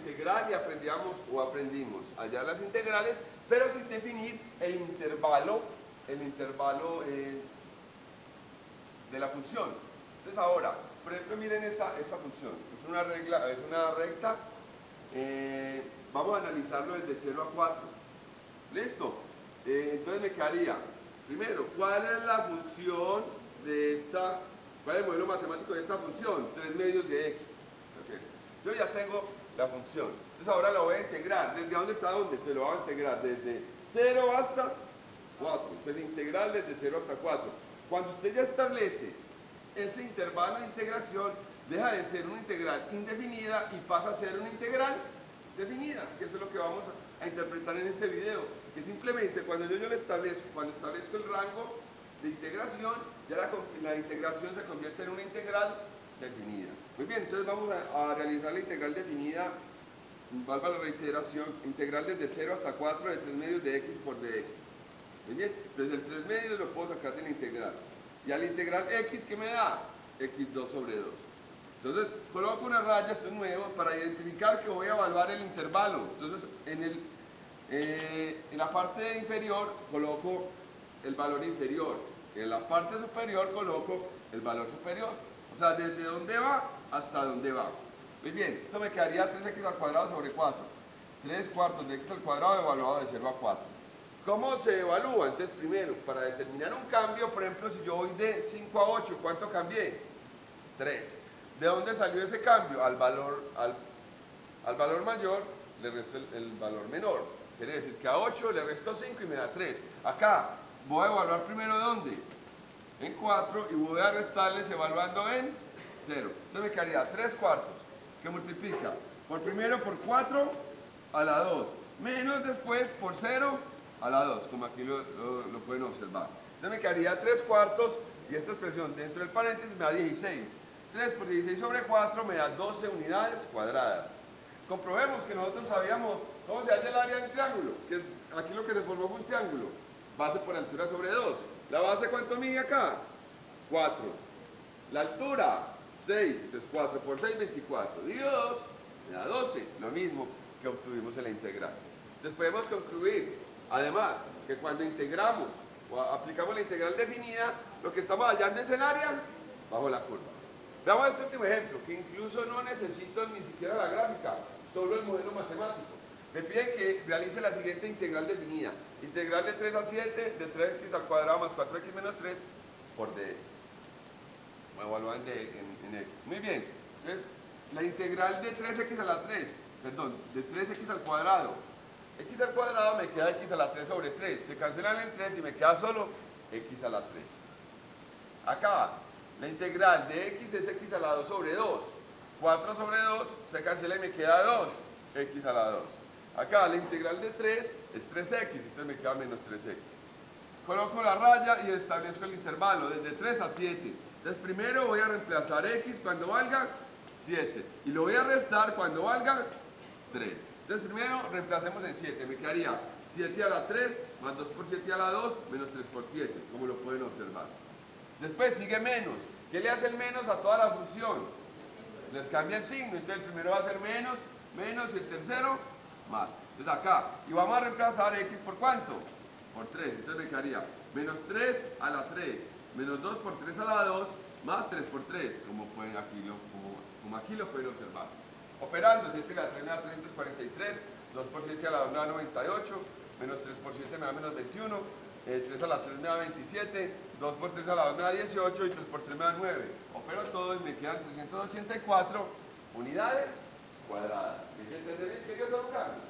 integral y aprendimos a hallar las integrales, pero sin definir el intervalo de la función. Entonces ahora, por ejemplo, miren esta función, es una recta, vamos a analizarlo desde 0 a 4. ¿Listo? Entonces me quedaría, primero, ¿cuál es la función de esta, cuál es el modelo matemático de esta función? 3 medios de x. Okay. Yo ya tengo la función. Entonces ahora la voy a integrar. ¿Desde dónde está dónde? Se lo voy a integrar desde 0 hasta 4. Entonces integral desde 0 hasta 4. Cuando usted ya establece ese intervalo de integración, deja de ser una integral indefinida y pasa a ser una integral definida, que eso es lo que vamos a interpretar en este video, que simplemente cuando yo le establezco, cuando establezco el rango de integración, ya la integración se convierte en una integral definida. Muy bien, entonces vamos a realizar la integral definida, valga la reiteración, integral desde 0 hasta 4 de 3 medios de x por dx. Muy bien, desde el 3 medios lo puedo sacar de la integral. Y a la integral x, ¿qué me da? x2 sobre 2. Entonces, coloco una raya, esto es nuevo, para identificar que voy a evaluar el intervalo. Entonces, en la parte inferior coloco el valor inferior. En la parte superior coloco el valor superior. O sea, desde dónde va hasta dónde va. Muy bien, esto me quedaría 3x al cuadrado sobre 4. 3 cuartos de x al cuadrado evaluado de 0 a 4. ¿Cómo se evalúa? Entonces, primero, para determinar un cambio, por ejemplo, si yo voy de 5 a 8, ¿cuánto cambié? 3. ¿De dónde salió ese cambio? Al valor mayor le resto el valor menor. Quiere decir que a 8 le resto 5 y me da 3. Acá voy a evaluar primero ¿dónde? En 4 y voy a restarles evaluando en 0. Entonces me quedaría 3 cuartos, que multiplica por primero por 4 a la 2, menos después por 0 a la 2, como aquí lo pueden observar. Entonces me quedaría 3 cuartos y esta expresión dentro del paréntesis me da 16. 3 por 16 sobre 4 me da 12 unidades cuadradas. Comprobemos que nosotros sabíamos cómo se hace el área del triángulo, que es aquí lo que se formó fue un triángulo. Base por altura sobre 2. ¿La base cuánto mide acá? 4. La altura, 6. Entonces 4 por 6, 24. Dividido 2, me da 12. Lo mismo que obtuvimos en la integral. Entonces podemos concluir, además, que cuando integramos o aplicamos la integral definida, lo que estamos hallando es el área bajo la curva. Veamos este último ejemplo, que incluso no necesito ni siquiera la gráfica, solo el modelo matemático. Me piden que realice la siguiente integral definida. Integral de 3 a 7, de 3x al cuadrado más 4x menos 3 por dx. Voy a evaluar en x. Muy bien. Entonces, la integral de 3x a la 3, perdón, de 3x al cuadrado. X al cuadrado me queda x a la 3 sobre 3. Se cancelan el 3 y me queda solo x a la 3. Acá, la integral de x es x a la 2 sobre 2. 4 sobre 2 se cancela y me queda 2, x a la 2. Acá la integral de 3 es 3x, entonces me queda menos 3x. Coloco la raya y establezco el intervalo desde 3 a 7. Entonces primero voy a reemplazar x cuando valga 7 y lo voy a restar cuando valga 3. Entonces primero reemplacemos en 7, me quedaría 7 a la 3 más 2 por 7 a la 2 menos 3 por 7, como lo pueden observar. Después sigue menos. ¿Qué le hace el menos a toda la función? Les cambia el signo, entonces el primero va a ser menos, menos y el tercero más. Entonces acá, y vamos a reemplazar x por ¿cuánto? Por 3, entonces me quedaría menos 3 a la 3, menos 2 por 3 a la 2, más 3 por 3, como aquí lo pueden observar. Operando, 7 a la 3 me da 343, 2 por 7 a la 2 me da 98, menos 3 por 7 me da menos 21, 3 a la 3 me da 27, 2 por 3 a la 2 me da 18 y 3 por 3 me da 9. Opero todo y me quedan 384 unidades cuadradas. ¿Me entienden? ¿Qué son cambios?